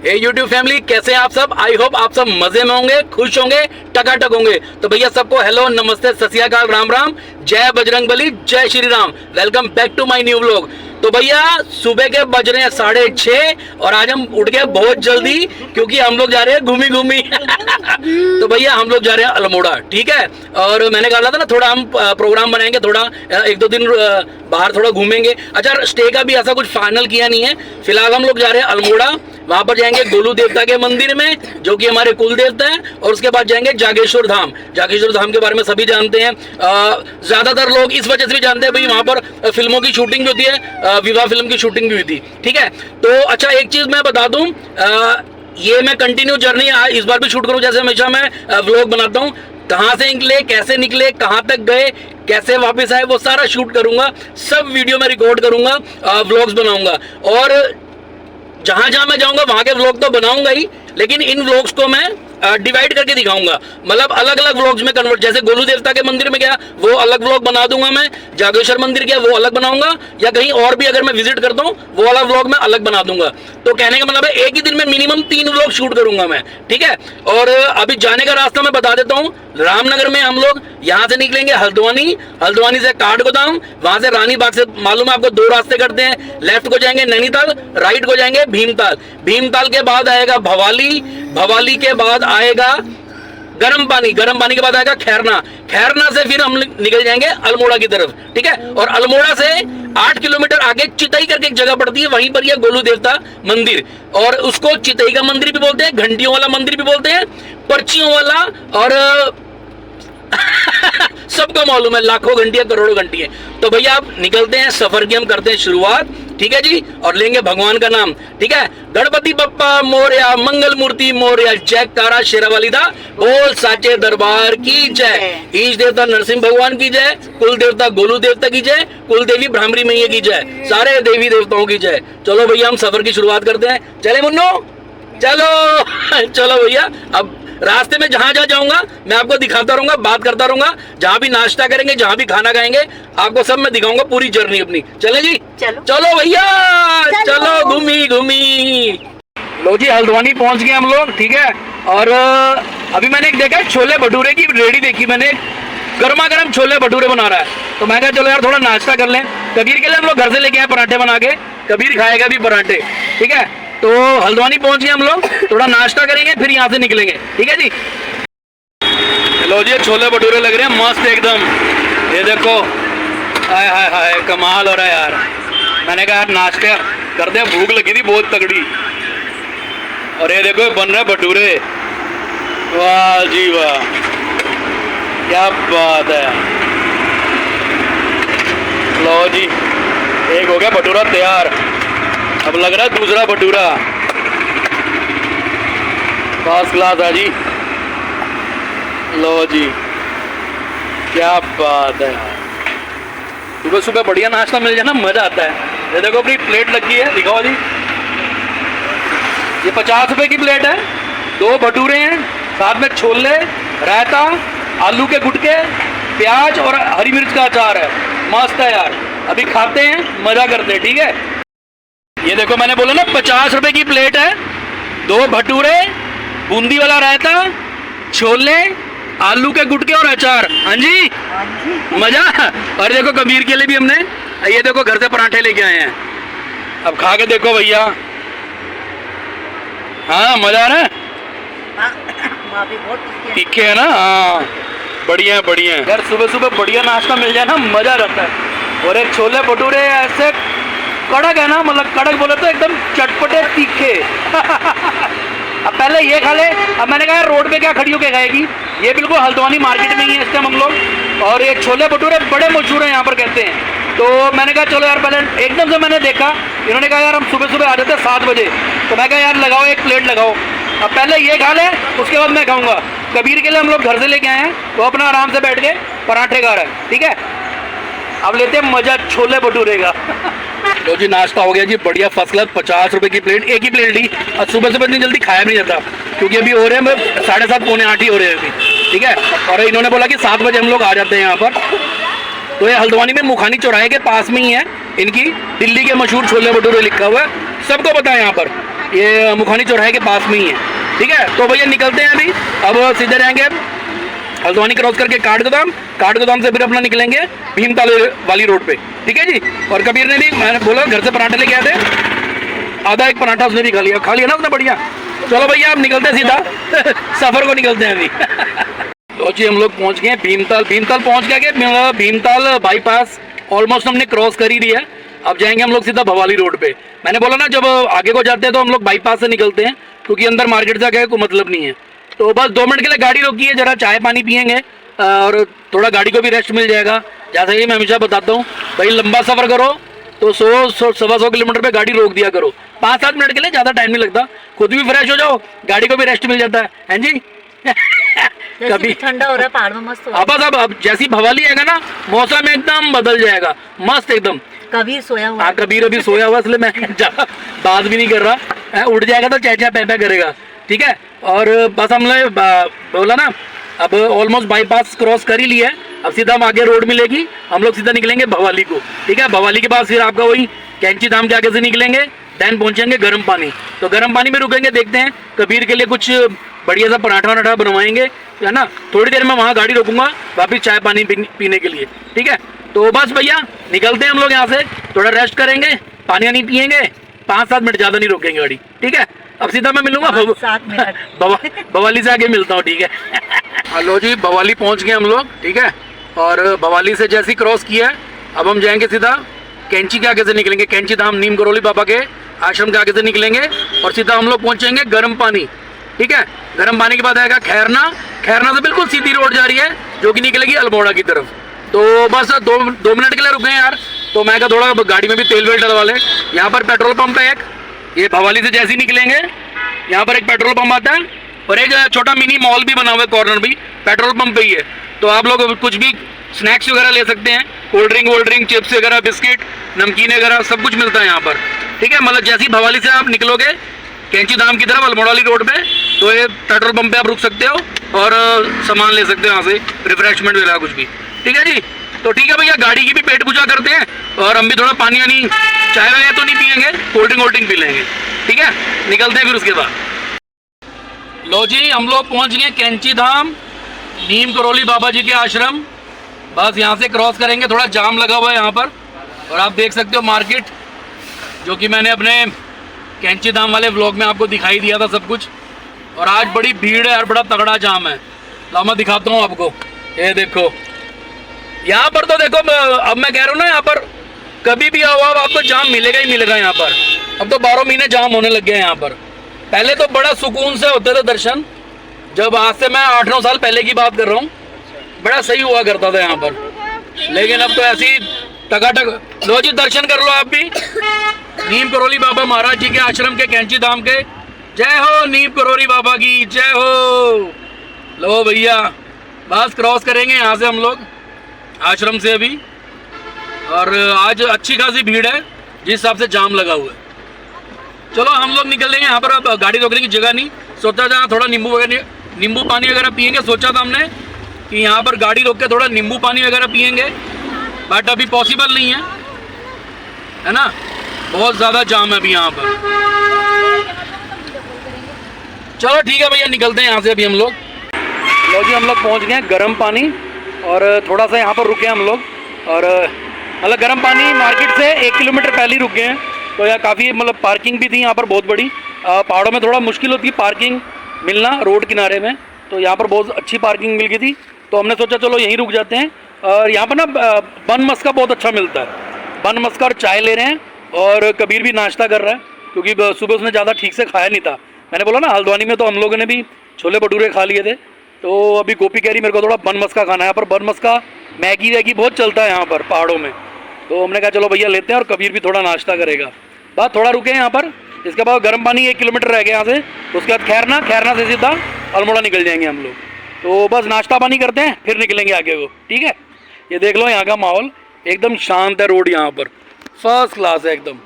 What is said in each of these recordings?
हे YouTube family, कैसे हैं आप सब। आई होप आप सब मजे में होंगे, खुश होंगे, टकाटक होंगे। तो भैया सबको हेलो, नमस्ते, सत श्री अकाल, राम राम, जय बजरंगबली, जय Shri Ram. Welcome back to my new vlog. तो भैया सुबह के बज रहे हैं 6:30 और आज हम उठ गए बहुत जल्दी क्योंकि हम लोग जा रहे हैं घूमी घूमी तो भैया हम लोग जा रहे हैं अल्मोड़ा, ठीक है। और मैंने कहा था ना थोड़ा हम प्रोग्राम बनाएंगे, थोड़ा 1-2 दिन बाहर थोड़ा घूमेंगे। अच्छा, स्टे का भी ऐसा कुछ फाइनल किया नहीं है। फिलहाल हम लोग जा रहे हैं अल्मोड़ा, वहां पर जाएंगे गोलू देवता के मंदिर में जो कि हमारे कुल देवता है, और उसके बाद जाएंगे जागेश्वर धाम। जागेश्वर धाम के बारे में सभी जानते हैं, ज्यादातर लोग इस वजह से भी जानते हैं भाई वहां पर फिल्मों की शूटिंग भी होती है, विवाह फिल्म की शूटिंग भी हुई थी, ठीक है। तो अच्छा, एक चीज मैं बता दूं, ये मैं कंटिन्यू जर्नी इस बार भी शूट करूं, जैसे हमेशा मैं व्लॉग बनाता हूं। कहाँ से निकले, कैसे निकले, कहाँ तक गए, कैसे वापस आए, वो सारा शूट करूंगा, सब वीडियो में रिकॉर्ड करूंगा, व्लॉग्स बनाऊंगा। और जहां जहां मैं जाऊंगा वहां के व्लॉग तो बनाऊंगा ही, लेकिन इन व्लॉग्स को मैं डिवाइड करके दिखाऊंगा, मतलब अलग अलग व्लॉग्स में कन्वर्ट। जैसे गोलू देवता के मंदिर में गया वो अलग व्लॉग बना दूंगा मैं, जागेश्वर मंदिर गया वो अलग बनाऊंगा, या कहीं और भी अगर मैं विजिट करता हूँ वो वाला व्लॉग मैं अलग बना दूंगा। तो कहने का मतलब है एक ही दिन में मिनिमम 3 व्लॉग शूट करूंगा मैं, ठीक है। और अभी जाने का रास्ता मैं बता देता हूँ। रामनगर में हम लोग यहाँ से निकलेंगे हल्द्वानी, हल्द्वानी से काठगोदाम, वहां से रानी बाग से मालूम है आपको 2 रास्ते करते हैं। लेफ्ट को जाएंगे नैनीताल, राइट को जाएंगे भीमताल, भीमताल के बाद आएगा भवाली, भवाली के बाद आएगा गर्म पानी, गर्म पानी के बाद आएगा खैरना, खैरना से फिर हम निकल जाएंगे अल्मोड़ा की तरफ, ठीक है। और अल्मोड़ा से 8 किलोमीटर आगे चितई करके एक जगह पड़ती है, वहीं पर यह गोलू देवता मंदिर, और उसको चितई का मंदिर भी बोलते हैं, घंटियों वाला मंदिर भी बोलते हैं, पर्चियों वाला, और सबको मालूम है लाखों घंटियां, करोड़ों घंटियां। तो भैया आप निकलते हैं, सफर की हम करते हैं शुरुआत, ठीक है जी, और लेंगे भगवान का नाम, ठीक है। गणपति बप्पा मोरया, मंगल मूर्ति मोरया, जयकारा शेरावाली दा, बोल साचे दरबार की जय। ईश देवता नरसिंह भगवान की जय, कुल देवता गोलू देवता की जय, कुल देवी भ्रामरी मैया की जय, सारे देवी देवताओं की जय। चलो भैया हम सफर की शुरुआत करते हैं। चले मुन्नो, चलो चलो भैया। अब रास्ते में जहां जहां जाऊंगा मैं आपको दिखाता रहूंगा, बात करता रहूंगा, जहां भी नाश्ता करेंगे, जहां भी खाना खाएंगे, आपको सब मैं दिखाऊंगा, पूरी जर्नी अपनी। चले जी, चलो भैया, चलो घूमी घूमी। लो जी, हल्द्वानी पहुंच गए हम लोग, ठीक है। और अभी मैंने एक देखा छोले भटूरे की रेडी देखी मैंने, गर्मा गर्म छोले भटूरे बना रहा है। तो मैं कहा चलो यार थोड़ा नाश्ता कर लें। कबीर के लिए हम लोग घर से लेके आए पराठे बना के, कबीर खाएगा भी पराठे, ठीक है। तो हल्द्वानी पहुंच गए हम लोग, थोड़ा नाश्ता करेंगे फिर यहाँ से निकलेंगे, ठीक है जी। लो जी, छोले भटूरे लग रहे हैं मस्त एकदम, ये देखो, हाय हाय हाय, कमाल हो रहा है यार। मैंने कहा यार नाश्ते करते हैं, भूख लगी थी बहुत तगड़ी। और ये देखो बन रहे भटूरे, वाह जी वाह, क्या बात है। लो जी, एक हो गया भटूरा तैयार, अब लग रहा है दूसरा भटूरा। फर्स्ट क्लास है जी। लो जी, क्या बात है। सुबह सुबह बढ़िया नाश्ता मिल जाए ना, मजा आता है। ये देखो अपनी प्लेट लगी है, दिखाओ जी। ये 50 रुपए की प्लेट है, 2 भटूरे हैं, साथ में छोले, रायता, आलू के गुटके, प्याज और हरी मिर्च का अचार है। मस्त है यार। अभी खाते हैं, मजा करते हैं, ठीक है। ये देखो मैंने बोला ना 50 रुपए की प्लेट है, 2 भटूरे, बूंदी वाला रायता, छोले, आलू के गुटके और अचार। हाँ जी, मजा। और देखो कबीर के लिए भी हमने ये देखो घर से पराठे लेके आए हैं, अब खा के देखो भैया। हाँ मजा आ रहा है, तीखे है ना। हाँ बढ़िया बढ़िया यार, सुबह सुबह बढ़िया नाश्ता मिल जाए ना, मजा रहता है। और एक छोले भटूरे ऐसे कड़क है ना, मतलब कड़क बोले तो एकदम चटपटे तीखे अब पहले ये खा ले। अब मैंने कहा रोड पे क्या खड़ी होके खाएगी, ये बिल्कुल हल्द्वानी मार्केट में ही है इस टाइम हम लोग। और ये छोले भटूरे बड़े मशहूर हैं यहाँ पर कहते हैं। तो मैंने कहा चलो यार, पहले एकदम से मैंने देखा, इन्होंने कहा यार हम सुबह सुबह आ जाते हैं 7 बजे। तो मैं कहा यार लगाओ, एक प्लेट लगाओ। अब पहले ये खा ले, उसके बाद मैं खाऊंगा। कबीर के लिए हम लोग घर से लेके आए हैं, तो अपना आराम से बैठ के पराठे खा रहे हैं, ठीक है। अब लेते हैं मजा छोले भटूरे का लो जी, नाश्ता हो गया जी बढ़िया फर्स्ट क्लास। 50 रुपए की प्लेट, एक ही प्लेट ली। और सुबह सुबह इतनी जल्दी खाया भी नहीं जाता, क्योंकि अभी हो रहे हैं 7:30 पौने 8 ही हो रहे हैं अभी, ठीक है। और इन्होंने बोला कि 7 बजे हम लोग आ जाते हैं यहाँ पर। तो ये हल्द्वानी में मुखानी चौराहे के पास में ही है इनकी दिल्ली के मशहूर छोले भटूरे लिखा हुआ है, सबको पता है यहाँ पर। ये मुखानी चौराहे के पास में ही है, ठीक है। तो भैया निकलते हैं अभी, अब सीधे रहेंगे हल्द्वानी क्रॉस करके काठ गोदाम से फिर अपना निकलेंगे भीमताल वाली रोड पे, ठीक है जी। और कबीर ने भी, मैंने बोला घर से पराठे लेके आए थे, आधा एक पराठा उसने भी खा लिया ना उसने, बढ़िया। चलो भैया अब निकलते हैं सीधा सफर को निकलते हैं अभी तो जी हम लोग पहुंच गए भीमताल पहुंच गए, भीमताल बाईपास ऑलमोस्ट हमने क्रॉस कर ही लिया है। अब जाएंगे हम लोग सीधा भवाली रोड पे। मैंने बोला ना जब आगे को जाते हैं तो हम लोग बाईपास से निकलते हैं, क्योंकि अंदर मार्केट से गए कोई मतलब नहीं है। तो बस 2 मिनट के लिए गाड़ी रोकी है, जरा चाय पानी पियेंगे और थोड़ा गाड़ी को भी रेस्ट मिल जाएगा। जैसे कि मैं हमेशा बताता हूँ भाई, लंबा सफ़र करो तो 100-125 किलोमीटर पे गाड़ी रोक दिया करो, 5-7 मिनट के लिए, ज़्यादा टाइम नहीं लगता, खुद भी फ्रेश हो जाओ, गाड़ी को भी रेस्ट मिल जाता है जी कभी ठंडा हो रहा है पहाड़ में, मस्त हो रहा है। अब जैसी भवाली आएगा ना मौसम एकदम बदल जाएगा, मस्त एकदम। कबीर सोया हुआ, हाँ कबीर अभी सोया हुआ, इसलिए मैं बात भी नहीं कर रहा, उठ जाएगा तो चैचा पैपा करेगा, ठीक है। और बस हमने बोला ना अब ऑलमोस्ट बाईपास क्रॉस कर ही लिया है, अब सीधा हम आगे रोड मिलेगी, हम लोग सीधा निकलेंगे भवाली को, ठीक है। भवाली के बाद फिर आपका वही कैंची धाम के आगे से निकलेंगे, देन पहुंचेंगे गर्म पानी। तो गर्म पानी में रुकेंगे, देखते हैं कबीर के लिए कुछ बढ़िया सा पराठा बनवाएंगे, है ना। थोड़ी देर में वहाँ गाड़ी रोकूंगा वापिस चाय पानी पीने के लिए, ठीक है। तो बस भैया निकलते हैं हम लोग यहाँ से, थोड़ा रेस्ट करेंगे, पानी नहीं पियेंगे, 5-7 मिनट, ज़्यादा नहीं रोकेंगे गाड़ी, ठीक है। अब सीधा मैं मिलूंगा 7 मिनट भवाली से आगे मिलता हूँ, ठीक है। हेलो जी, भवाली पहुँच गए हम लोग, ठीक है। और भवाली से जैसे ही क्रॉस किया है अब हम जाएंगे सीधा कैंची के आगे से निकलेंगे, कैंची धाम नीम करोली बाबा के आश्रम के आगे से निकलेंगे और सीधा हम लोग पहुँचेंगे गर्म पानी, ठीक है। गर्म पानी के बाद आएगा खैरना से बिल्कुल सीधी रोड जा रही है जो कि निकलेगी अल्मोड़ा की तरफ। तो बस 2 मिनट के लिए रुके हैं यार, तो मैं कहा थोड़ा गाड़ी में भी तेल वेल डलवा लें। यहाँ पर पेट्रोल पंप है एक, ये भवाली से जैसे ही निकलेंगे यहाँ पर एक पेट्रोल पंप आता है और एक छोटा मिनी मॉल भी बना हुआ है, कॉर्नर भी पेट्रोल पंप पे ही है। तो आप लोग कुछ भी स्नैक्स वगैरह ले सकते हैं, कोल्ड ड्रिंक चिप्स वगैरह, बिस्किट, नमकीन वगैरह सब कुछ मिलता है यहाँ पर, ठीक है। मतलब जैसे ही भवाली से आप निकलोगे कैंची धाम की तरफ अल्मोड़ा वाली रोड पे, तो ये पेट्रोल पंप पे आप रुक सकते हो और सामान ले सकते हो यहाँ से, रिफ्रेशमेंट वगैरह कुछ भी, ठीक है जी। तो ठीक है भैया, गाड़ी की भी पेट पूजा करते हैं और हम भी थोड़ा पानी वानी चाय वगैरह तो नहीं पियेंगे, कोल्ड ड्रिंक पी लेंगे, ठीक है। निकलते हैं फिर उसके बाद। लो जी हम लोग पहुँच गए कैंची धाम नीम करोली बाबा जी के आश्रम। बस यहाँ से क्रॉस करेंगे, थोड़ा जाम लगा हुआ है यहाँ पर और आप देख सकते हो मार्केट, जो कि मैंने अपने कैंची धाम वाले व्लॉग में आपको दिखाई दिया था सब कुछ। और आज बड़ी भीड़ है और बड़ा तगड़ा जाम है, तो मैं दिखाता हूँ आपको। ये देखो यहाँ पर, तो देखो अब मैं कह रहा हूँ ना, यहाँ पर कभी भी आओ आपको जाम मिलेगा ही मिलेगा यहाँ पर। अब तो 12 महीने जाम होने लग गए हैं यहाँ पर। पहले तो बड़ा सुकून से होते थे दर्शन, जब आज से मैं 8-9 साल पहले की बात कर रहा हूँ, बड़ा सही हुआ करता था यहाँ पर। लेकिन अब तो ऐसी टकाटक। लो जी दर्शन कर लो आप भी, नीम करोली बाबा महाराज जी के आश्रम के कैंची धाम के। जय हो नीम करोली बाबा की जय हो। लो भैया बस क्रॉस करेंगे यहाँ से हम लोग आश्रम से अभी, और आज अच्छी खासी भीड़ है जिस हिसाब से जाम लगा हुआ है। चलो हम लोग निकल लेंगे यहाँ पर, अब गाड़ी रोकने की जगह नहीं, सोचा था थोड़ा नींबू पानी वगैरह पियेंगे, सोचा था हमने कि यहाँ पर गाड़ी रोक के थोड़ा नींबू पानी वगैरह पियेंगे, बट अभी पॉसिबल नहीं है ना, बहुत ज़्यादा जाम है अभी यहाँ पर। चलो ठीक है भैया, निकलते हैं यहाँ से अभी हम लोग। लो जी हम लोग पहुँच गए गर्म पानी, और थोड़ा सा यहाँ पर रुके हम लोग, और मतलब गर्म पानी मार्केट से 1 किलोमीटर पहले ही रुक गए हैं। तो यहाँ काफ़ी मतलब पार्किंग भी थी यहाँ पर बहुत बड़ी। पहाड़ों में थोड़ा मुश्किल होती है पार्किंग मिलना रोड किनारे में, तो यहाँ पर बहुत अच्छी पार्किंग मिल गई थी, तो हमने सोचा चलो यहीं रुक जाते हैं। और यहाँ पर ना बन मस्का बहुत अच्छा मिलता है, बन मस्का और चाय ले रहे हैं, और कबीर भी नाश्ता कर रहा है क्योंकि सुबह उसने ज़्यादा ठीक से खाया नहीं था। मैंने बोला ना हल्द्वानी में तो हम लोगों ने भी छोले भटूरे खा लिए थे, तो अभी गोपी कह रही मेरे को थोड़ा बन मस्का खाना है। यहाँ पर बन मस्का मैगी वैगी बहुत चलता है यहाँ पर पहाड़ों में, तो हमने कहा चलो भैया लेते हैं, और कबीर भी थोड़ा नाश्ता करेगा। बस थोड़ा रुके हैं यहाँ पर, इसके बाद गर्म पानी 1 किलोमीटर रह गया यहाँ से, उसके बाद खैरना से सीधा अल्मोड़ा निकल जाएंगे हम लोग। तो बस नाश्ता पानी करते हैं फिर निकलेंगे आगे को, ठीक है। ये देख लो यहाँ का माहौल एकदम शांत है, रोड यहाँ पर फर्स्ट क्लास है एकदम।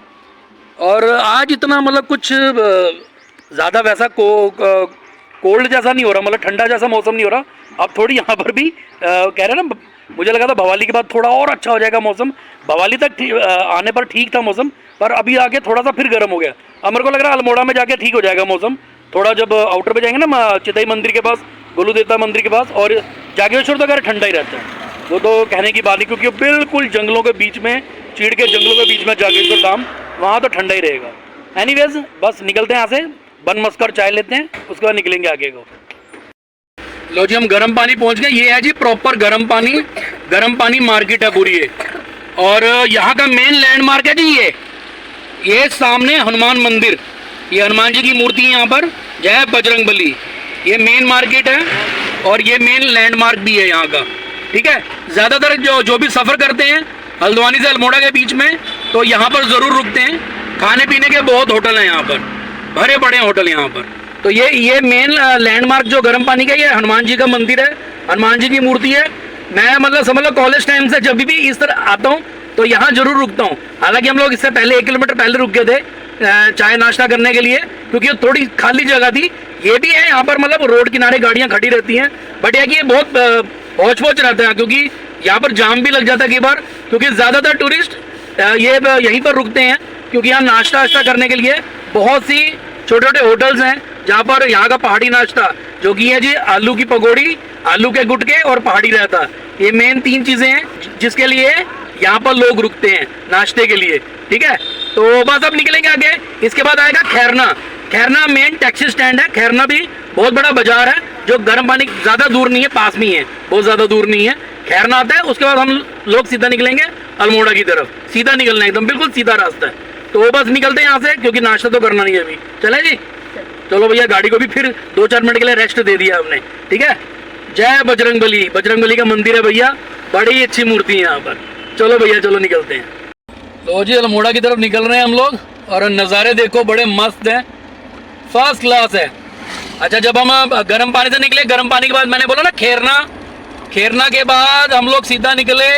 और आज इतना मतलब कुछ ज़्यादा वैसा कोल्ड जैसा नहीं हो रहा, मतलब ठंडा जैसा मौसम नहीं हो रहा। अब थोड़ी यहाँ पर भी कह रहे हैं ना मुझे लगा था भवाली के बाद थोड़ा और अच्छा हो जाएगा मौसम। भवाली तक आने पर ठीक था मौसम, पर अभी आके थोड़ा सा फिर गर्म हो गया। अब मेरे को लग रहा है अल्मोड़ा में जाके ठीक हो जाएगा मौसम। थोड़ा जब आउटर पे जाएंगे ना चितई मंदिर के पास, गोलू देवता मंदिर के पास, और जागेश्वर तो अगर ठंडा ही रहता है, वो तो कहने की बात नहीं, क्योंकि बिल्कुल जंगलों के बीच में, चीड़ के जंगलों के बीच में जागेश्वर धाम, वहाँ तो ठंडा ही रहेगा। एनीवेज बस निकलते हैं यहाँ से, बन मस्कर चाय लेते हैं, उसके बाद निकलेंगे आगे को। लो जी, हम गर्म पानी पहुँच गए। ये है जी प्रॉपर गर्म पानी मार्केट है पूरी ये। और यहाँ का मेन लैंडमार्क है जी ये सामने हनुमान मंदिर, ये हनुमान जी की मूर्ति है यहाँ पर, जय बजरंगबली। ये मेन मार्केट है और ये मेन लैंडमार्क भी है यहाँ का, ठीक है। ज़्यादातर जो भी सफ़र करते हैं हल्द्वानी से अल्मोड़ा के बीच में, तो यहाँ पर ज़रूर रुकते हैं। खाने पीने के बहुत होटल हैं यहाँ पर, भरे पड़े हैं होटल यहाँ पर। तो ये मेन लैंडमार्क जो गर्म पानी का, ये हनुमान जी का मंदिर है, हनुमान जी की मूर्ति है। मैं मतलब समझ लो कॉलेज टाइम से जब भी इस तरह आता हूँ तो यहाँ जरूर रुकता हूँ। हालांकि हम लोग इससे पहले 1 किलोमीटर पहले रुक गए थे चाय नाश्ता करने के लिए, क्योंकि थोड़ी खाली जगह थी। ये भी है यहाँ पर, मतलब रोड किनारे गाड़ियाँ खड़ी रहती हैं, बट यह कि ये बहुत हौच पौच रहता है, क्योंकि यहाँ पर जाम भी लग जाता है कई बार, क्योंकि ज़्यादातर टूरिस्ट ये यहीं पर रुकते हैं, क्योंकि यहाँ नाश्ता वाश्ता करने के लिए बहुत सी छोटे छोटे होटल्स हैं, जहाँ पर यहाँ का पहाड़ी नाश्ता जो कि है जी आलू की पकौड़ी, आलू के गुटके और पहाड़ी रायता, ये मेन 3 चीज़ें हैं जिसके लिए यहाँ पर लोग रुकते हैं नाश्ते के लिए, ठीक है। तो बस अब निकलेंगे आगे। इसके बाद आएगा खैरना मेन टैक्सी स्टैंड है। खैरना भी बहुत बड़ा बाजार है, जो गर्म पानी ज़्यादा दूर नहीं है, पास में ही है, बहुत ज़्यादा दूर नहीं है। खैरना आता है, उसके बाद हम लोग सीधा निकलेंगे अल्मोड़ा की तरफ। सीधा निकलना है, एकदम बिल्कुल सीधा रास्ता है। तो बस निकलते हैं यहाँ से, क्योंकि नाश्ता तो करना नहीं है अभी। चले जी, चलो भैया, गाड़ी को भी फिर 2-4 मिनट के लिए रेस्ट दे दिया हमने, ठीक है। जय बजरंगबली का मंदिर है भैया, बड़ी अच्छी मूर्ति है यहाँ पर। चलो भैया, चलो निकलते हैं। तो जी अल्मोड़ा की तरफ निकल रहे हैं हम लोग, और नज़ारे देखो बड़े मस्त हैं, फर्स्ट क्लास है। अच्छा, जब हम गर्म पानी से निकले, गर्म पानी के बाद मैंने बोला ना खैरना के बाद हम लोग सीधा निकले।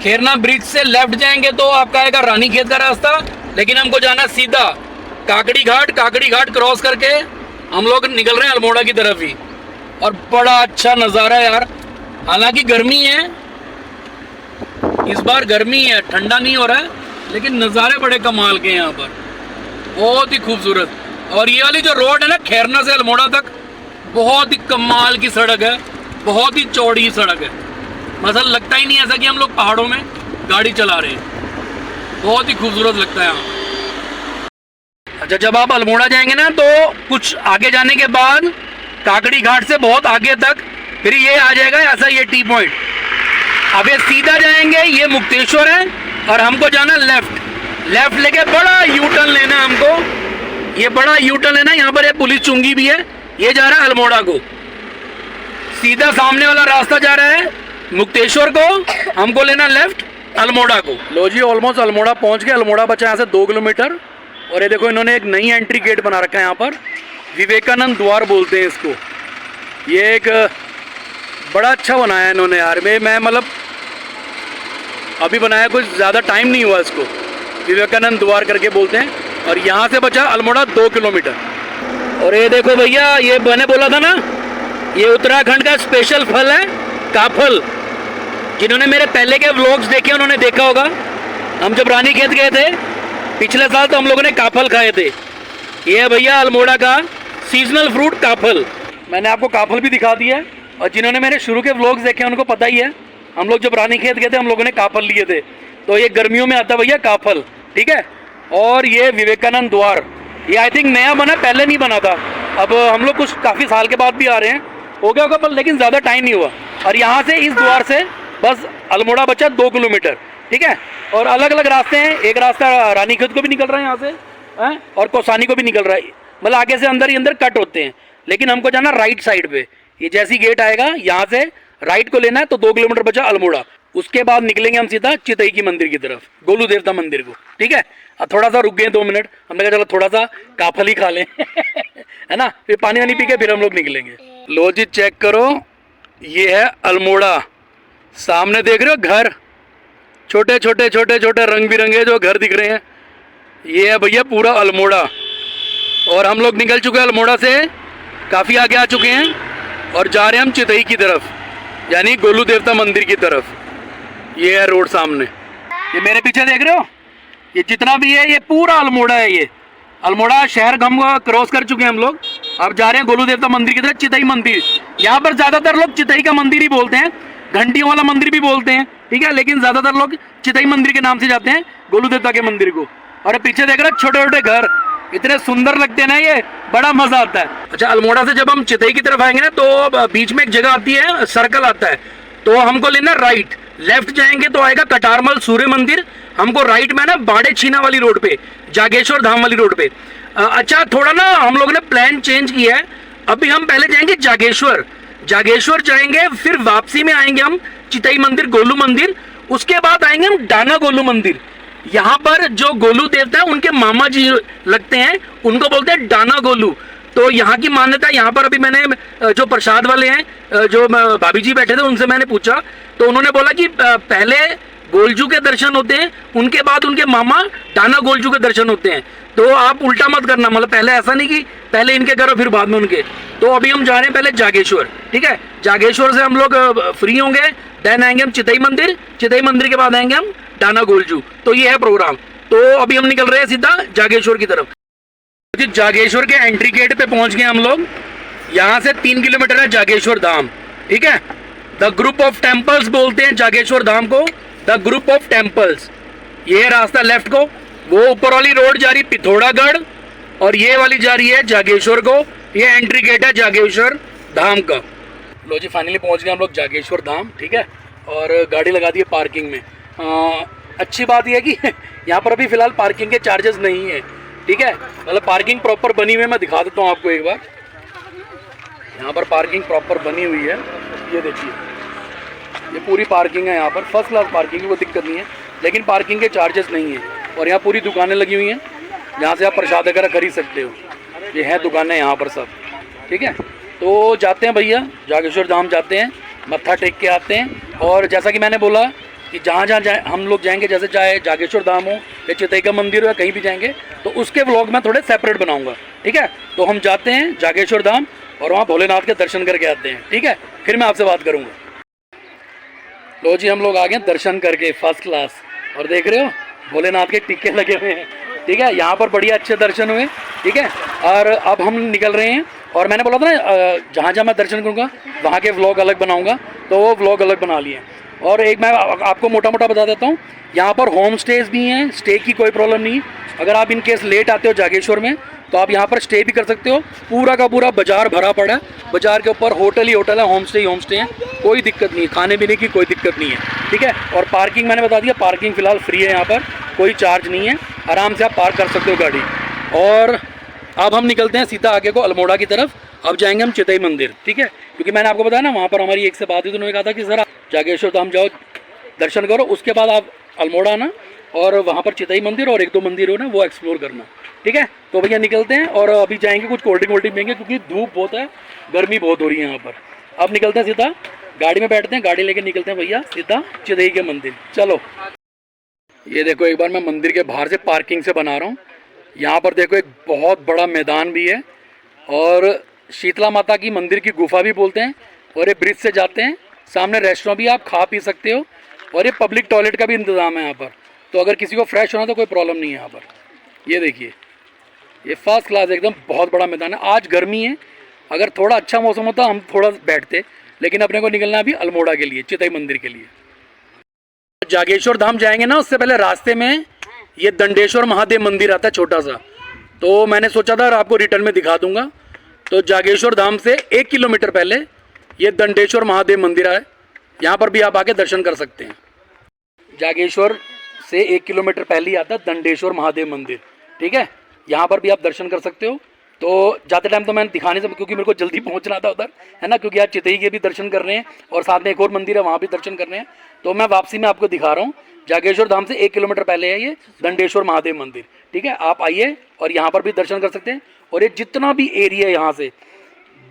खैरना ब्रिज से लेफ्ट जाएंगे तो आपका आएगा रानीखेत का रास्ता, लेकिन हमको जाना सीधा काकड़ी घाट क्रॉस करके हम लोग निकल रहे हैं अल्मोड़ा की तरफ ही। और बड़ा अच्छा नज़ारा है यार। हालांकि गर्मी है, इस बार गर्मी है, ठंडा नहीं हो रहा है, लेकिन नज़ारे बड़े कमाल के हैं यहाँ पर, बहुत ही खूबसूरत। और ये वाली जो रोड है ना खैरना से अल्मोड़ा तक, बहुत ही कमाल की सड़क है, बहुत ही चौड़ी सड़क है। मतलब लगता ही नहीं ऐसा कि हम लोग पहाड़ों में गाड़ी चला रहे हैं, बहुत ही खूबसूरत लगता है यहाँ। अच्छा, जब आप अल्मोड़ा जाएंगे ना, तो कुछ आगे जाने के बाद काकड़ी घाट से बहुत आगे तक फिर ये आ जाएगा ऐसा ये टी पॉइंट। अब ये सीधा जाएंगे, ये मुक्तेश्वर है, और हमको जाना लेफ्ट लेके बड़ा यू टर्न लेना है हमको। ये बड़ा यू टर्न लेना, यहाँ पर ये पुलिस चुंगी भी है, ये जा रहा है अल्मोड़ा को। सीधा सामने वाला रास्ता जा रहा है मुक्तेश्वर को, हमको लेना लेफ्ट अल्मोड़ा को। लो जी, ऑलमोस्ट अल्मोड़ा पहुँच गए। अल्मोड़ा बचा यहाँ से 2 किलोमीटर। और ये देखो, इन्होंने एक नई एंट्री गेट बना रखा है यहाँ पर, विवेकानंद द्वार बोलते हैं इसको। ये एक बड़ा अच्छा बनाया है इन्होंने यार। मैं मतलब अभी बनाया, कुछ ज़्यादा टाइम नहीं हुआ इसको। विवेकानंद द्वार करके बोलते हैं। और यहाँ से बचा अल्मोड़ा 2 किलोमीटर। और ये देखो भैया, ये मैंने बोला था ना, ये उत्तराखंड का स्पेशल फल है काफल। जिन्होंने मेरे पहले के व्लॉग्स देखे उन्होंने देखा होगा। हम जब रानीखेत गए थे पिछले साल, तो हम लोगों ने काफल खाए थे। ये है भैया अल्मोड़ा का सीजनल फ्रूट काफल। मैंने आपको काफल भी दिखा दिया है, और जिन्होंने मेरे शुरू के व्लॉग्स देखे उनको पता ही है। हम लोग जब रानीखेत गए थे, हम लोगों ने काफल लिए थे। तो ये गर्मियों में आता भैया काफल, ठीक है। और ये विवेकानंद द्वार, ये आई थिंक नया बना, पहले नहीं बना था। अब हम लोग कुछ काफ़ी साल के बाद भी आ रहे हैं, हो गया होगा, पर लेकिन ज़्यादा टाइम नहीं हुआ। और यहाँ से इस द्वार से बस अल्मोड़ा बचा 2 किलोमीटर, ठीक है। और अलग अलग रास्ते हैं, एक रास्ता रानीखेत को भी निकल रहा है यहाँ से, और कौसानी को भी निकल रहा है। मतलब आगे से अंदर ही अंदर कट होते हैं, लेकिन हमको जाना राइट साइड पे। ये जैसी गेट आएगा यहाँ से राइट को लेना है, तो 2 किलोमीटर बचा अल्मोड़ा। उसके बाद निकलेंगे हम सीधा चितई की मंदिर की तरफ, गोलू देवता मंदिर को, ठीक है। अब थोड़ा सा रुक गए 2 मिनट, हमने कहा चलो थोड़ा सा काफल ही खा लें है ना, फिर पानी वानी पी के फिर हम लोग निकलेंगे। लो जी, चेक करो, ये है अल्मोड़ा। सामने देख रहे हो घर, छोटे छोटे रंग बिरंगे जो घर दिख रहे हैं, ये है भैया पूरा अल्मोड़ा। और हम लोग निकल चुके हैं अल्मोड़ा से, काफ़ी आगे आ चुके हैं, और जा रहे हैं हम चितई की तरफ। यानी गोलू देवता मंदिर की तरफ। ये है रोड सामने, ये मेरे पीछे देख रहे हो, ये जितना भी है ये पूरा अल्मोड़ा है। ये अल्मोड़ा शहर हम क्रॉस कर चुके हैं हम लोग, अब जा रहे हैं गोलू देवता मंदिर की तरफ। चितई मंदिर, यहाँ पर ज़्यादातर लोग चितई का मंदिर ही बोलते हैं, घंटियों वाला मंदिर भी बोलते हैं, ठीक है, लेकिन ज़्यादातर लोग चितई मंदिर के नाम से जाते हैं गोलू देवता के मंदिर को। और पीछे देख रहे हैं छोटे छोटे घर, इतने सुंदर लगते हैं ना, ये बड़ा मजा आता है। अच्छा, अल्मोड़ा से जब हम चितई की तरफ आएंगे ना तो बीच में एक जगह आती है, सर्कल आता है, तो हमको लेना राइट। लेफ्ट जाएंगे तो आएगा कटारमल सूर्य मंदिर, हमको राइट में ना बाड़े छीना वाली रोड पे, जागेश्वर धाम वाली रोड पे। अच्छा, थोड़ा ना हम लोगों ने प्लान चेंज किया है, अभी हम पहले जाएंगे जागेश्वर, जागेश्वर जाएंगे, फिर वापसी में आएंगे हम चितई मंदिर, गोलू मंदिर, उसके बाद आएंगे हम डाना गोलू मंदिर। यहाँ पर जो गोलू देवता है उनके मामा जी लगते हैं, उनको बोलते हैं डाना गोलू। तो यहाँ की मान्यता, यहाँ पर अभी मैंने जो प्रसाद वाले हैं, जो भाभी जी बैठे थे, उनसे मैंने पूछा तो उन्होंने बोला कि पहले गोलजू के दर्शन होते हैं, उनके बाद उनके मामा डाना गोलजू के दर्शन होते हैं। तो आप उल्टा मत करना, मतलब पहले ऐसा नहीं कि पहले इनके करो फिर बाद में उनके। तो अभी हम जा रहे हैं पहले जागेश्वर, ठीक है, जागेश्वर से हम लोग फ्री होंगे, देन आएंगे हम चितई मंदिर, चितई मंदिर के बाद आएंगे हम डाना गोलजू। तो ये है प्रोग्राम। तो अभी हम निकल रहे हैं सीधा जागेश्वर की तरफ। जागेश्वर के एंट्री गेट पे पहुंच गए हम लोग, यहाँ से 3 किलोमीटर है जागेश्वर धाम, ठीक है। द ग्रुप ऑफ टेम्पल्स बोलते हैं जागेश्वर धाम को, द ग्रुप ऑफ टेम्पल्स। ये है रास्ता लेफ्ट को, वो ऊपर वाली रोड जा रही पिथौरागढ़, और ये वाली जा रही है जागेश्वर को। ये एंट्री गेट है जागेश्वर धाम का। लो जी, फाइनली पहुंच गए हम लोग जागेश्वर धाम, ठीक है, और गाड़ी लगा दी है पार्किंग में। अच्छी बात यह है कि यहाँ पर अभी फिलहाल पार्किंग के चार्जेस नहीं है, ठीक है, मतलब पार्किंग प्रॉपर बनी हुई है। मैं दिखा देता हूँ आपको एक बार, यहाँ पर पार्किंग प्रॉपर बनी हुई है, ये देखिए, ये पूरी पार्किंग है यहाँ पर, फर्स्ट क्लास पार्किंग है, कोई दिक्कत नहीं है, लेकिन पार्किंग के चार्जेस नहीं है। और यहाँ पूरी दुकानें लगी हुई हैं, जहाँ से आप प्रसाद वगैरह खरीद सकते हो, ये हैं दुकानें यहाँ पर सब, ठीक है। तो जाते हैं भैया, जागेश्वर धाम जाते हैं, मत्था टेक के आते हैं। और जैसा कि मैंने बोला कि जहाँ जहाँ हम लोग जाएंगे, जैसे चाहे जागेश्वर धाम हो या चितई का मंदिर हो या कहीं भी जाएंगे, तो उसके व्लॉग मैं थोड़े सेपरेट बनाऊंगा, ठीक है। तो हम जाते हैं जागेश्वर धाम और वहाँ भोलेनाथ के दर्शन करके आते हैं, ठीक है, फिर मैं आपसे बात करूँगा। लो जी, हम लोग आ गए दर्शन करके फर्स्ट क्लास, और देख रहे हो भोलेनाथ के टिक्के लगे हुए हैं, ठीक है, यहाँ पर बढ़िया अच्छे दर्शन हुए, ठीक है। और अब हम निकल रहे हैं, और मैंने बोला था ना जहाँ जहाँ मैं दर्शन करूँगा वहाँ के व्लॉग अलग बनाऊँगा, तो वो व्लॉग अलग बना लिए। और एक मैं आपको मोटा मोटा बता देता हूँ, यहाँ पर होम स्टेज भी हैं, स्टे की कोई प्रॉब्लम नहीं। अगर आप इन केस लेट आते हो जागेश्वर में, तो आप यहाँ पर स्टे भी कर सकते हो। पूरा का पूरा बाजार भरा पड़ा है, बाजार के ऊपर होटल ही होटल है, होम स्टे हैं, कोई दिक्कत नहीं है, खाने पीने की कोई दिक्कत नहीं है, ठीक है। और पार्किंग मैंने बता दिया, पार्किंग फ़िलहाल फ्री है, यहाँ पर कोई चार्ज नहीं है, आराम से आप पार्क कर सकते हो गाड़ी। और अब हम निकलते हैं सीधा आगे को अल्मोड़ा की तरफ, अब जाएंगे हम चितई मंदिर, ठीक है, क्योंकि मैंने आपको बताया ना वहाँ पर हमारी एक से बात हुई, तो उन्होंने कहा था कि सर आप जागेश्वर धाम जाओ, दर्शन करो, उसके बाद आप अल्मोड़ा आना, और वहाँ पर चितई मंदिर और 1-2 मंदिर हो ना, वो एक्सप्लोर करना, ठीक है। तो भैया निकलते हैं, और अभी जाएंगे कुछ कोल्ड ड्रिंक पियेंगे, क्योंकि धूप बहुत है, गर्मी बहुत हो रही है यहाँ पर। अब निकलते हैं सीधा, गाड़ी में बैठते हैं, गाड़ी लेके निकलते हैं भैया सीधा चितई के मंदिर। चलो, ये देखो एक बार मैं मंदिर के बाहर से पार्किंग से बना रहा हूँ। यहाँ पर देखो एक बहुत बड़ा मैदान भी है, और शीतला माता की मंदिर की गुफा भी बोलते हैं, और ये ब्रिज से जाते हैं, सामने रेस्टोरेंट भी आप खा पी सकते हो, और ये पब्लिक टॉयलेट का भी इंतज़ाम है यहाँ पर। तो अगर किसी को फ्रेश होना तो कोई प्रॉब्लम नहीं है यहाँ पर। ये देखिए, ये फर्स्ट क्लास एकदम बहुत बड़ा मैदान है। आज गर्मी है, अगर थोड़ा अच्छा मौसम होता हम थोड़ा बैठते, लेकिन अपने को निकलना अभी अल्मोड़ा के लिए, चितई मंदिर के लिए। जागेश्वर धाम जाएंगे ना, उससे पहले रास्ते में ये दंडेश्वर महादेव मंदिर आता है छोटा सा, तो मैंने सोचा था आपको रिटर्न में दिखा दूंगा। तो जागेश्वर धाम से 1 किलोमीटर पहले ये दंडेश्वर महादेव मंदिर है, यहाँ पर भी आप आके दर्शन कर सकते हैं। जागेश्वर से 1 किलोमीटर पहले ही आता है दंडेश्वर महादेव मंदिर, ठीक है, यहाँ पर भी आप दर्शन कर सकते हो। तो जाते टाइम तो मैंने दिखा नहीं सकता, क्योंकि मेरे को जल्दी पहुँचना था उधर, है ना, क्योंकि आप चितई के भी दर्शन कर रहे हैं, और साथ में एक और मंदिर है वहाँ भी दर्शन कर रहे हैं। तो मैं वापसी में आपको दिखा रहा हूँ, जागेश्वर धाम से 1 किलोमीटर पहले है ये दंडेश्वर महादेव मंदिर, ठीक है। आप आइए और यहाँ पर भी दर्शन कर सकते हैं। और ये जितना भी एरिया है यहाँ से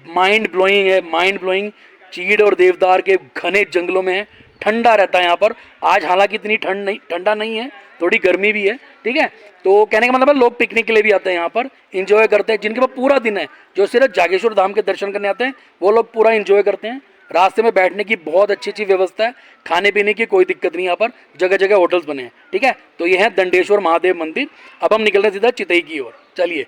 माइंड ब्लोइंग है, माइंड ब्लोइंग। चीड़ और देवदार के घने जंगलों में है, ठंडा रहता है यहाँ पर। आज हालांकि इतनी ठंडा नहीं है, थोड़ी गर्मी भी है, ठीक है। तो कहने का मतलब है लोग पिकनिक के लिए भी आते हैं यहाँ पर, इंजॉय करते हैं। जिनके पास पूरा दिन है, जो सिर्फ जागेश्वर धाम के दर्शन करने आते हैं, वो लोग पूरा इंजॉय करते हैं, रास्ते में बैठने की बहुत अच्छी अच्छी व्यवस्था है, खाने पीने की कोई दिक्कत नहीं, यहाँ पर जगह जगह होटल्स बने हैं। ठीक है, तो ये है दंडेश्वर महादेव मंदिर। अब हम निकल रहे हैं सीधा चितई की ओर। चलिए,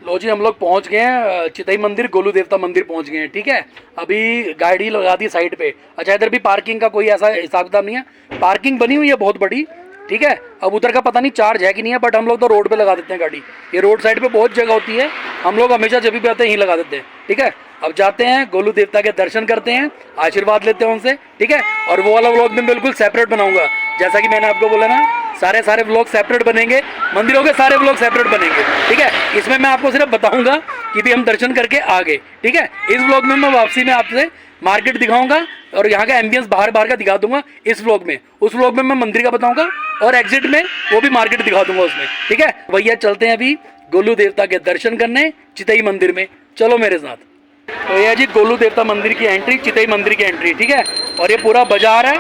लो जी, हम लोग पहुँच गए हैं चितई मंदिर, गोलू देवता मंदिर पहुँच गए हैं। ठीक है, अभी गाड़ी लगा दी साइड पे। अच्छा, इधर भी पार्किंग का कोई ऐसा हिसाब किताब नहीं है, पार्किंग बनी हुई है बहुत बड़ी। ठीक है, अब उधर का पता नहीं चार्ज है कि नहीं है, बट हम लोग तो रोड पे लगा देते हैं गाड़ी। ये रोड साइड पे बहुत जगह होती है, हम लोग हमेशा जब भी आते हैं यहीं लगा देते हैं। ठीक है, अब जाते हैं गोलू देवता के दर्शन करते हैं, आशीर्वाद लेते हैं उनसे। ठीक है, और वो वाला व्लॉग मैं बिल्कुल सेपरेट बनाऊंगा, जैसा कि मैंने आपको बोला ना, सारे व्लॉग सेपरेट बनेंगे, मंदिरों के सारे व्लॉग सेपरेट बनेंगे। ठीक है, इसमें मैं आपको सिर्फ बताऊंगा कि भी हम दर्शन करके आ गए। ठीक है, इस व्लॉग में मैं वापसी में आपसे मार्केट दिखाऊंगा और यहाँ का एम्बियंस बाहर का दिखा दूंगा इस व्लॉग में। उस व्लॉग में मैं मंदिर का बताऊंगा और एग्जिट में वो भी मार्केट दिखा दूंगा उसमें। ठीक है भैया, चलते हैं अभी गोलू देवता के दर्शन करने चितई मंदिर में, चलो मेरे साथ। तो यह जी गोलू देवता मंदिर की एंट्री, चितई मंदिर की एंट्री। ठीक है, और ये पूरा बाजार है,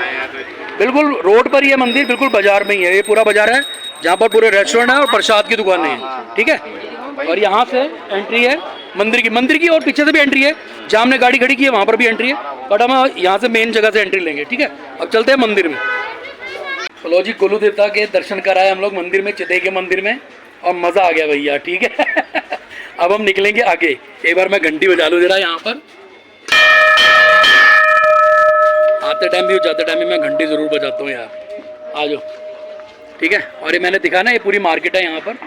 बिल्कुल रोड पर ये मंदिर बिल्कुल बाजार में ही है। ये पूरा बाजार है जहाँ पर पूरे रेस्टोरेंट है और प्रसाद की दुकानें हैं। ठीक है, और यहाँ से एंट्री है मंदिर की और पीछे से भी एंट्री है, जहाँ हमने गाड़ी खड़ी की है वहाँ पर भी एंट्री है, बट हम यहाँ से मेन जगह से एंट्री लेंगे। ठीक है, अब चलते हैं मंदिर में। चलो जी, गोलू देवता के दर्शन कराए हम लोग मंदिर में, चितई के मंदिर में, और मज़ा आ गया भैया। ठीक है अब हम निकलेंगे आगे। एक बार मैं घंटी बजा लूँ जरा यहाँ पर, आते टाइम भी जाते टाइम भी मैं घंटी ज़रूर बजाता हूँ यार, आ जाओ। ठीक है, और ये मैंने दिखा ना, ये पूरी मार्केट है यहाँ पर,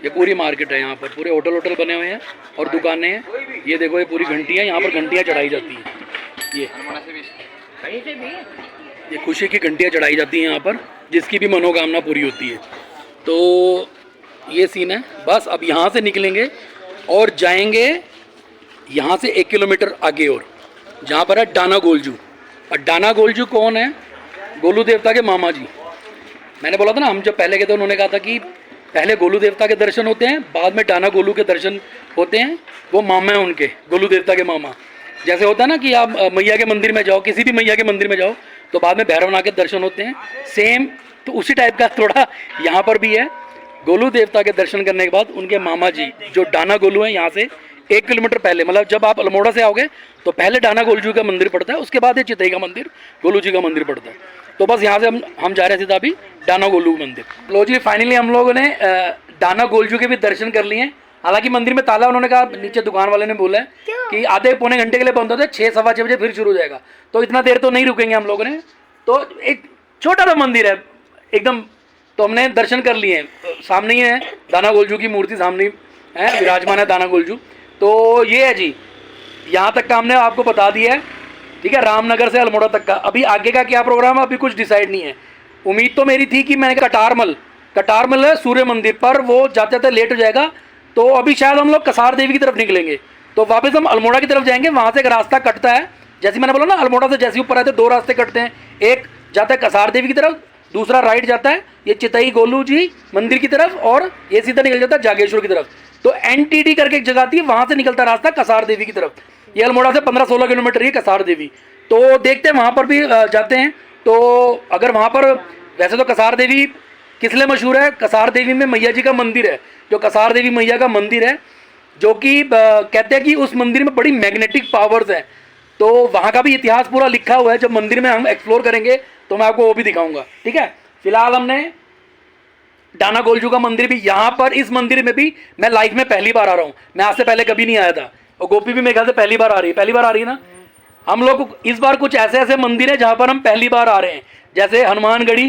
ये पूरी मार्केट है यहाँ पर, पूरे होटल बने हुए हैं और दुकानें हैं। ये देखो, ये पूरी घंटी है, यहाँ पर घंटियाँ चढ़ाई जाती हैं। ये खुशी की घंटियाँ चढ़ाई जाती हैं यहाँ पर, जिसकी भी मनोकामना पूरी होती है। तो ये सीन है। बस अब यहाँ से निकलेंगे और जाएंगे यहाँ से 1 किलोमीटर आगे और, जहाँ पर है डाना गोलजू। और डाना गोलजू कौन है? गोलू देवता के मामा जी। मैंने बोला था ना, हम जब पहले गए थे उन्होंने कहा था कि पहले गोलू देवता के दर्शन होते हैं, बाद में डाना गोलू के दर्शन होते हैं। वो मामा हैं उनके, गोलू देवता के मामा। जैसे होता है ना कि आप मैया के मंदिर में जाओ, किसी भी मैया के मंदिर में जाओ तो बाद में भैरवनाथ के दर्शन होते हैं, सेम तो उसी टाइप का थोड़ा यहाँ पर भी है। गोलू देवता के दर्शन करने के बाद उनके मामा जी जो डाना गोलू हैं, यहाँ से 1 किलोमीटर पहले, मतलब जब आप अल्मोड़ा से आओगे तो पहले डाना गोलजू का मंदिर पड़ता है, उसके बाद ये चितई का मंदिर, गोलू जी का मंदिर पड़ता है। तो बस यहाँ से हम जा रहे थे अभी डाना गोलू मंदिर। लो जी, फाइनली हम लोगों ने डाना गोलजू के भी दर्शन कर लिए। हालांकि मंदिर में ताला, उन्होंने कहा, नीचे दुकान वाले ने बोला है कि आधे पौने घंटे के लिए बंद होता है, 6 सवा 6 बजे फिर शुरू हो जाएगा, तो इतना देर तो नहीं रुकेंगे हम लोगों ने। तो एक छोटा सा मंदिर है एकदम, तो हमने दर्शन कर लिए। सामने ही है डाना गोलजू की मूर्ति, सामने है विराजमान है डाना गोलजू। तो ये है जी, यहाँ तक का हमने आपको बता दिया है। ठीक है, रामनगर से अल्मोड़ा तक का। अभी आगे का क्या प्रोग्राम है अभी कुछ डिसाइड नहीं है। उम्मीद तो मेरी थी कि मैंने कटारमल है सूर्य मंदिर, पर वो जाते जाते लेट हो जाएगा, तो अभी शायद हम लोग कसार देवी की तरफ निकलेंगे। तो वापस हम अल्मोड़ा की तरफ जाएंगे, वहाँ से एक रास्ता कटता है, जैसे मैंने बोला ना, अल्मोड़ा से जैसे ऊपर आते 2 रास्ते कटते हैं, एक जाता है कसार देवी की तरफ, दूसरा राइट जाता है ये चितई गोलू जी मंदिर की तरफ, और ये सीधा निकल जाता है जागेश्वर की तरफ। तो NTD करके एक जगह आती है, वहाँ से निकलता रास्ता कसार देवी की तरफ। ये अल्मोड़ा से 15-16 किलोमीटर ही कसार देवी। तो देखते हैं, वहाँ पर भी जाते हैं। तो अगर वहाँ पर, वैसे तो कसार देवी किस लिए मशहूर है? कसार देवी में मैया जी का मंदिर है, जो कसार देवी मैया का मंदिर है, जो कि कहते हैं कि उस मंदिर में बड़ी मैग्नेटिक पावर्स है। तो वहाँ का भी इतिहास पूरा लिखा हुआ है, जब मंदिर में हम एक्सप्लोर करेंगे तो मैं आपको वो भी दिखाऊंगा। ठीक है, फिलहाल हमने डाना गोलजू का मंदिर भी, यहाँ पर इस मंदिर में भी मैं लाइफ में पहली बार आ रहा हूँ। मैं आज से पहले कभी नहीं आया था, और गोपी भी मेरे ख्याल से पहली बार आ रही है ना। हम लोग इस बार कुछ ऐसे मंदिर है जहाँ पर हम पहली बार आ रहे हैं, जैसे हनुमानगढ़ी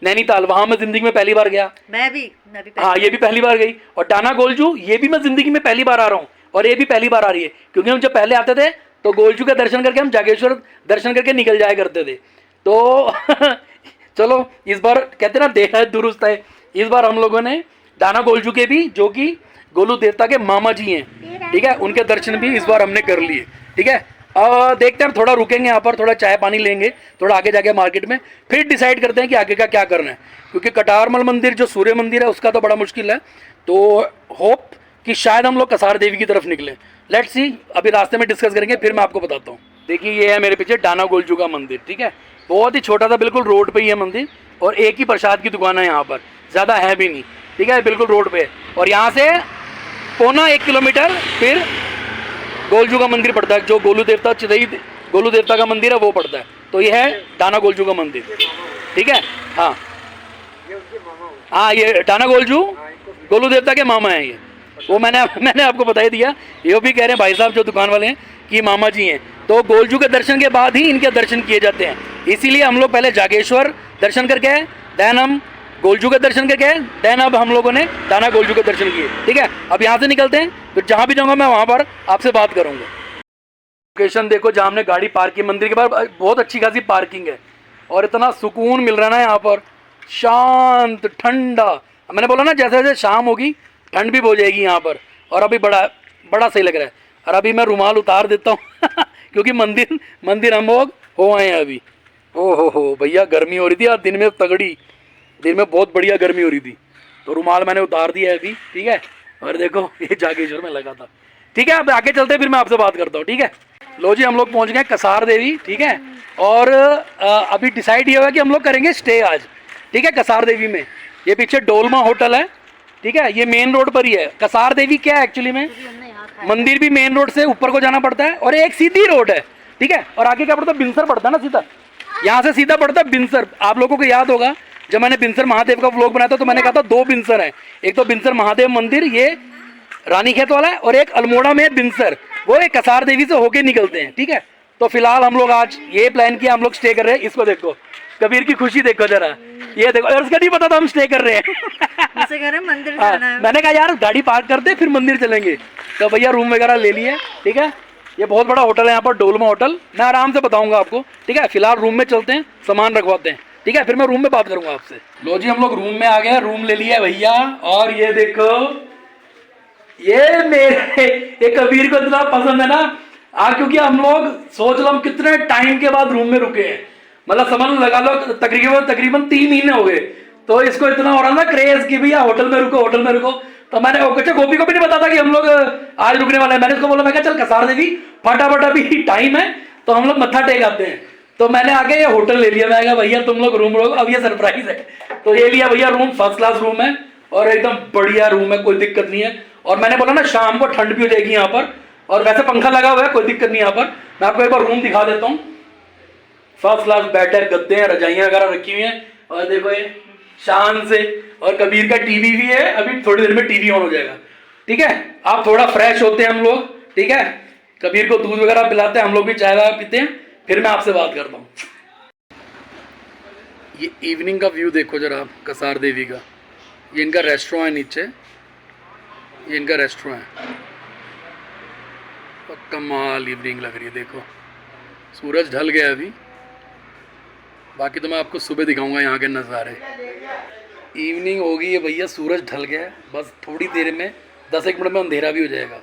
नैनीताल, वहाँ मैं जिंदगी में पहली बार गया। मैं भी हाँ, ये भी पहली बार गई। और डाना गोलजू, ये भी मैं जिंदगी में पहली बार आ रहा हूँ, और ये भी पहली बार आ रही है, क्योंकि हम जब पहले आते थे तो गोलजू का दर्शन करके हम जागेश्वर दर्शन करके निकल जाया करते थे। तो चलो, इस बार कहते ना देह है दुरुस्त है, इस बार हम लोगों ने डाना गोलजू के भी, जो कि गोलू देवता के मामा जी हैं, ठीक है, उनके दर्शन भी इस बार हमने कर लिए। ठीक है, देखते हैं, थोड़ा रुकेंगे यहाँ पर, थोड़ा चाय पानी लेंगे, थोड़ा आगे जाके मार्केट में, फिर डिसाइड करते हैं कि आगे का क्या करना है। क्योंकि कटारमल मंदिर जो सूर्य मंदिर है उसका तो बड़ा मुश्किल है, तो होप कि शायद हम लोग कसार देवी की तरफ निकले। लेट्स सी, अभी रास्ते में डिस्कस करेंगे, फिर मैं आपको बताता हूँ। देखिए, ये है मेरे पीछे डाना गोलजू का मंदिर। ठीक है, बहुत ही छोटा सा, बिल्कुल रोड पे ही है मंदिर, और एक ही प्रसाद की दुकान है यहाँ पर, ज़्यादा है भी नहीं। ठीक है, बिल्कुल रोड पे। और यहाँ से पौना 1 किलोमीटर फिर गोलजू का मंदिर पड़ता है, जो गोलू देवता चितई गोलू देवता का मंदिर है वो पड़ता है। तो ये है टाना गोलजू का मंदिर, ठीक है। हाँ हाँ, ये टाना गोलजू गोलू देवता के मामा हैं ये, वो मैंने आपको बता ही दिया। ये भी कह रहे हैं भाई साहब जो दुकान वाले हैं कि मामा जी हैं। तो गोलजू के दर्शन के बाद ही इनके दर्शन किए जाते हैं, इसीलिए हम लोग पहले जागेश्वर दर्शन करके आए, देन हम गोलजू के दर्शन करके आए, देन अब हम लोगों ने टाना गोलजू के दर्शन किए, ठीक है। अब यहाँ से निकलते हैं, फिर जहाँ भी जाऊँगा मैं वहाँ पर आपसे बात करूँगा। लोकेशन देखो जहाँ हमने गाड़ी पार्क की, मंदिर के बाहर बहुत अच्छी खासी पार्किंग है और इतना सुकून मिल रहा है ना यहाँ पर, शांत ठंडा। मैंने बोला ना जैसे जैसे शाम होगी ठंड भी हो जाएगी यहाँ पर, और अभी बड़ा सही लग रहा है। और अभी मैं रुमाल उतार देता हूँ क्योंकि मंदिर हम लोग हो आए हैं अभी। ओ हो भैया, गर्मी हो रही थी आज दिन में तगड़ी, दिन में बहुत बढ़िया गर्मी हो रही थी, तो रुमाल मैंने उतार दिया है अभी, ठीक है। और देखो ये जागेश्वर में लगा था, ठीक है। अब आगे चलते हैं, फिर मैं आपसे बात करता हूँ, ठीक है। लो जी, हम लोग पहुँच गए कसार देवी, ठीक है। और अभी डिसाइड ये हुआ कि हम लोग करेंगे स्टे आज, ठीक है, कसार देवी में। ये पीछे डोलमा होटल है, ठीक है, ये मेन रोड पर ही है। कसार देवी क्या है एक्चुअली में, मंदिर भी मेन रोड से ऊपर को जाना पड़ता है और एक सीधी रोड है, ठीक है। और आगे क्या पड़ता है, बिनसर पड़ता है ना सीधा, यहाँ से सीधा पड़ता है बिनसर। आप लोगों को याद होगा जब मैंने बिनसर महादेव का व्लॉग बनाया था तो मैंने कहा था 2 बिनसर हैं, एक तो बिनसर महादेव मंदिर ये रानीखेत वाला है, और एक अल्मोड़ा में बिनसर, वो एक कसार देवी से होके निकलते हैं, ठीक है। तो फिलहाल हम लोग आज ये प्लान किया, हम लोग स्टे कर रहे हैं। इसको देखो, कबीर की खुशी देखो जरा, ये देखो, और उसका नहीं पता था हम स्टे कर रहे हैं उसे कह रहे मंदिर जाना है। मैंने कहा यार गाड़ी पार्क करते फिर मंदिर चलेंगे, तो भैया रूम वगैरह ले लिए, ठीक है। ये बहुत बड़ा होटल है यहाँ पर, डोलमा होटल, मैं आराम से बताऊंगा आपको, ठीक है। फिलहाल रूम में चलते हैं, सामान रखवाते हैं, ठीक है, फिर मैं रूम में बात करूंगा आपसे। लो जी, हम लोग रूम में आ गए, रूम ले लिया भैया। और ये देखो, ये मेरे ये कबीर को इतना पसंद है ना क्योंकि हम लोग सोच लो हम कितने टाइम के बाद रूम में रुके हैं, मतलब समझ लगा लो तकरीबन 3 महीने हो गए। तो इसको इतना हो रहा ना क्रेज कि भैया होटल में रुको। तो मैंने गोपी को भी नहीं पता था कि हम लोग आज रुकने वाले हैं। मैंने उसको बोला, मैं चल कसार देवी फटाफट अभी टाइम है तो हम लोग मत्था टेक आते हैं। तो मैंने आके ये होटल ले लिया, मैं कहा भैया तुम लोग रूम रहो, अब ये सरप्राइज है। तो ये लिया भैया रूम, फर्स्ट क्लास रूम है और एकदम बढ़िया रूम है, कोई दिक्कत नहीं है। और मैंने बोला ना शाम को ठंड भी हो जाएगी यहाँ पर, और वैसे पंखा लगा हुआ है, कोई दिक्कत नहीं यहाँ पर। मैं आपको एक बार रूम दिखा देता हूँ। फर्स्ट क्लास बेड है, गद्दे हैं, रजाइयाँ वगैरह रखी हुई हैं, और देखो ये शान से, और कबीर का टीवी भी है, अभी थोड़ी देर में टीवी ऑन हो जाएगा, ठीक है। आप थोड़ा फ्रेश होते हैं हम लोग, ठीक है, कबीर को दूध वगैरह पिलाते हैं, हम लोग भी चाय वगैरह पीते हैं, फिर मैं आपसे बात करता हूँ। ये इवनिंग का व्यू देखो जरा कसार देवी का, ये इनका रेस्टोरेंट है नीचे, ये इनका रेस्टोरेंट है, और कमाल इवनिंग लग रही है। देखो सूरज ढल गया अभी, बाकी तो मैं आपको सुबह दिखाऊंगा यहाँ के नज़ारे। इवनिंग हो गई है भैया, सूरज ढल गया है, बस थोड़ी देर में 10-1 मिनट में अंधेरा भी हो जाएगा।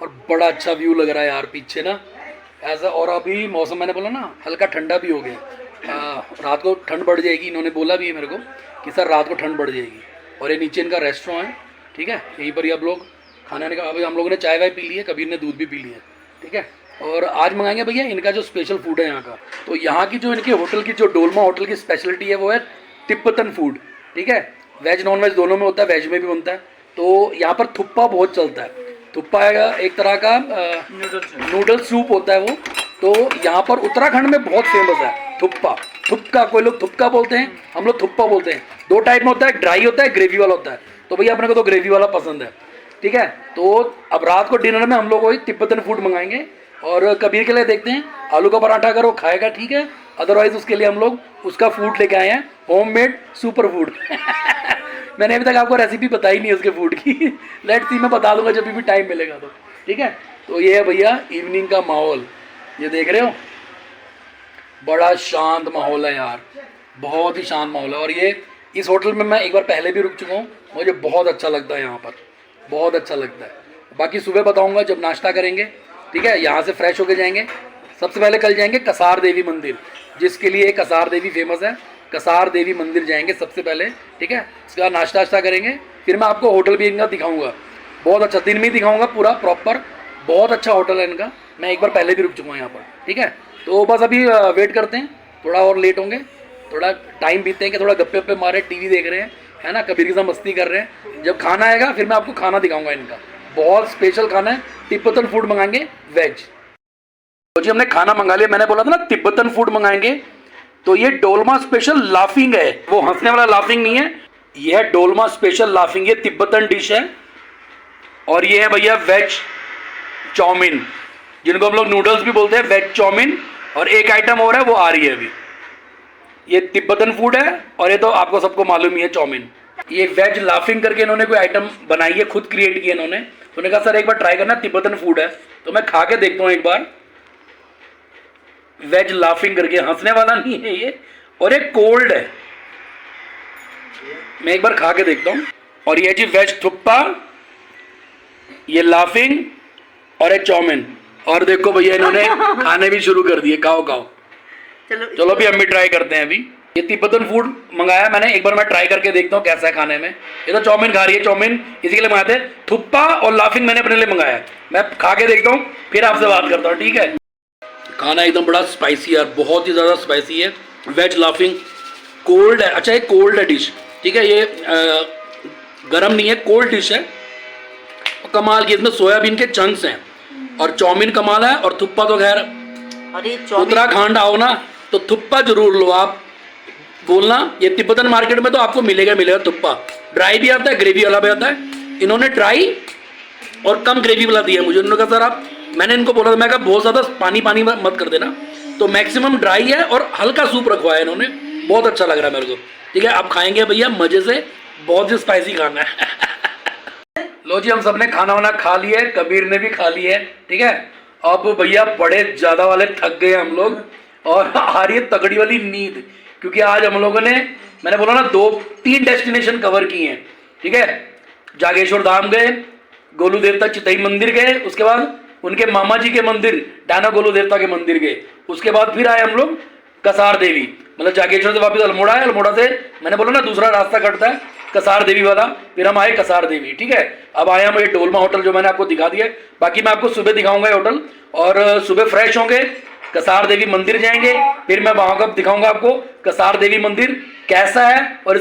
और बड़ा अच्छा व्यू लग रहा है यार पीछे ना ऐसा। और अभी मौसम मैंने बोला ना हल्का ठंडा भी हो गया, रात को ठंड बढ़ जाएगी, इन्होंने बोला भी है मेरे को कि सर रात को ठंड बढ़ जाएगी। और ये नीचे इनका रेस्टोरेंट है, ठीक है, यहीं पर ही आप लोग खाना का। अभी हम लोगों ने चाय वाय पी ली है, कबीर ने दूध भी पी लिया, ठीक है। और आज मंगाएंगे भैया इनका जो स्पेशल फूड है यहाँ का। तो यहाँ की जो इनके होटल की जो डोलमा होटल की स्पेशलिटी है वो है तिब्बतन फूड, ठीक है। वेज नॉन वेज दोनों में होता है, वेज में भी बनता है। तो यहाँ पर थुप्पा बहुत चलता है। थुप्पा एक तरह का नूडल सूप होता है वो। तो यहाँ पर उत्तराखंड में बहुत फेमस है थुप्का, कोई लोग थुप्का बोलते हैं, हम लोग थुप्पा बोलते हैं। 2 टाइप में होता है, ड्राई होता है, ग्रेवी वाला होता है। तो भैया अपने को तो ग्रेवी वाला पसंद है, ठीक है। तो अब रात को डिनर में हम लोग वही तिब्बतन फूड मंगाएंगे। और कबीर के लिए देखते हैं आलू का पराठा अगर वो खाएगा ठीक है, अदरवाइज उसके लिए हम लोग उसका फूड लेके आए हैं, होममेड सुपर फूड मैंने अभी तक आपको रेसिपी बताई नहीं है उसके फूड की लेट्स सी, मैं बता दूंगा जब भी टाइम मिलेगा तो, ठीक है। तो ये है भैया इवनिंग का माहौल, ये देख रहे हो, बड़ा शांत माहौल है यार, बहुत ही शांत माहौल है। और ये इस होटल में मैं एक बार पहले भी रुक चुका हूँ, मुझे बहुत अच्छा लगता है यहाँ पर, बहुत अच्छा लगता है। बाकी सुबह बताऊँगा जब नाश्ता करेंगे, ठीक है। यहाँ से फ्रेश होके जाएंगे, सबसे पहले कल जाएंगे कसार देवी मंदिर, जिसके लिए कसार देवी फेमस है। कसार देवी मंदिर जाएंगे सबसे पहले, ठीक है। उसके बाद नाश्ता वाश्ता करेंगे, फिर मैं आपको होटल भी इनका दिखाऊंगा, बहुत अच्छा, दिन में ही दिखाऊंगा पूरा प्रॉपर, बहुत अच्छा होटल है इनका। मैं एक बार पहले भी रुक चुका हूँ यहाँ पर, ठीक है। तो बस अभी वेट करते हैं, थोड़ा और लेट होंगे, थोड़ा टाइम बीतते हैं कि थोड़ा गप्पे वप्पे मारे, टीवी देख रहे हैं, है ना, कबीर के साथ मस्ती कर रहे हैं। जब खाना आएगा फिर मैं आपको खाना दिखाऊंगा इनका, बहुत स्पेशल खाना है, तिब्बतन फूड मंगाएंगे वेज। तो जी हमने खाना मंगा लिया, मैंने बोला था ना तिब्बतन फूड मंगाएंगे, तो ये डोलमा स्पेशल लाफिंग है, वो हंसने वाला लाफिंग नहीं है, ये है डोलमा स्पेशल लाफिंग, ये तिब्बतन डिश है। और ये है भैया वेज चाउमीन, जिनको हम लोग नूडल्स भी बोलते हैं, वेज चाउमीन। और एक आइटम और है, वो आ रही है अभी। ये तिब्बतन फूड है और ये तो आपको सबको मालूम ही है चाउमीन। ये वेज लाफिंग करके इन्होंने कोई आइटम बनाई है, खुद क्रिएट की इन्होंने। तो उन्होंने कहा सर एक बार ट्राई करना, तिब्बतन फूड है, तो मैं खा के देखता हूँ एक बार। वेज लाफिंग करके, हंसने वाला नहीं है ये, और ये कोल्ड है, मैं एक बार खा के देखता हूँ। और ये जी वेज थुप्पा, ये लाफिंग और ये चाउमीन। और देखो भैया इन्होंने खाने भी शुरू कर दिए, खाओ खाओ। चलो अभी हम भी ट्राई करते हैं। अभी ये तिब्बतन फूड मंगाया मैंने, एक बार मैं ट्राई करके देखता हूँ कैसा है खाने में। ये तो चाउमीन खा रही है, चाउमीन इसी के लिए मंगाते हैं, थुप्पा और लाफिंग मैंने अपने लिए मंगाया। मैं खा के देखता हूँ, फिर आपसे बात करता हूँ, ठीक है। खाना एकदम बड़ा स्पाइसी यार, बहुत ही ज़्यादा स्पाइसी है। वेज लाफिंग कोल्ड है, अच्छा ये कोल्ड है डिश, ठीक है, ये गरम नहीं है, कोल्ड डिश है। कमाल की इसमें सोयाबीन के चंक्स हैं, और चाउमीन कमाल है। और थुप्पा तो खैर, उत्तराखंड आओ ना तो थुप्पा जरूर लो आप, बोलना। ये तिब्बतन मार्केट में तो आपको मिलेगा थुप्पा, ड्राई भी आता है, ग्रेवी वाला भी आता है। इन्होंने ड्राई और कम ग्रेवी वाला दिया मुझे। उन्होंने कहा सर आप, मैंने इनको बोला था, मैं कहा बहुत ज़्यादा पानी पानी मत कर देना, तो मैक्सिमम ड्राई है और हल्का सूप रखवाया इन्होंने, बहुत अच्छा लग रहा है मेरे को। ठीक है, आप खाएंगे भैया मज़े से, बहुत ही स्पाइसी खाना है। लो जी हम सब ने खाना वाना खा लिया है, कबीर ने भी खा लिया है, ठीक है। अब भैया बड़े ज़्यादा वाले थक गए हम लोग, और आ रही है तगड़ी वाली नींद, क्योंकि आज हम लोगों ने, मैंने बोला ना 2-3 डेस्टिनेशन कवर किए हैं, ठीक है। जागेश्वर धाम गए, गोलू देवता चितई मंदिर गए, उसके बाद उनके मामा जी के मंदिर डाना गोलू देवता के मंदिर गए, उसके बाद फिर आए हम लोग कसार देवी, मतलब जागेश्वर से वापस अल्मोड़ा है, अल्मोड़ा से मैंने बोला ना दूसरा रास्ता कटता है कसार देवी वाला, फिर हम आए कसार देवी, ठीक है। अब आए हम ये डोलमा होटल जो मैंने आपको दिखा दिया, बाकी मैं आपको सुबह दिखाऊंगा ये होटल, और सुबह फ्रेश होंगे, कसार देवी मंदिर जाएंगे, फिर मैं वहां का दिखाऊंगा आपको कसार देवी मंदिर कैसा है और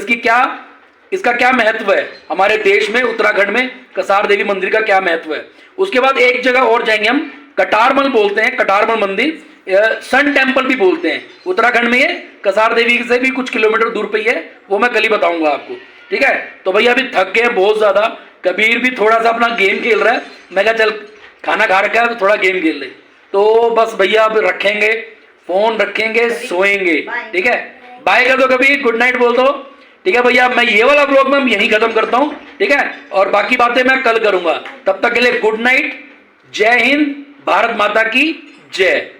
इसका क्या महत्व है हमारे देश में, उत्तराखंड में कसार देवी मंदिर का क्या महत्व है। उसके बाद एक जगह और जाएंगे हम, कटारमल बोलते हैं, कटारमल मंदिर, सन टेम्पल भी बोलते हैं उत्तराखंड में, ये कसार देवी से भी कुछ किलोमीटर दूर पे ही है, वो मैं कल ही बताऊंगा आपको, ठीक है। तो भैया अभी थक गए बहुत ज्यादा, कबीर भी थोड़ा सा अपना गेम खेल रहा है, मैं कहा चल खाना खा रखा है तो थोड़ा गेम खेल ले, तो बस भैया अब रखेंगे फोन, रखेंगे, सोएंगे, ठीक है। बाय कर दो कभी, गुड नाइट बोल दो, ठीक है भैया। मैं ये वाला ब्लॉग में यहीं खत्म करता हूँ, ठीक है, और बाकी बातें मैं कल करूंगा। तब तक के लिए गुड नाइट, जय हिंद, भारत माता की जय।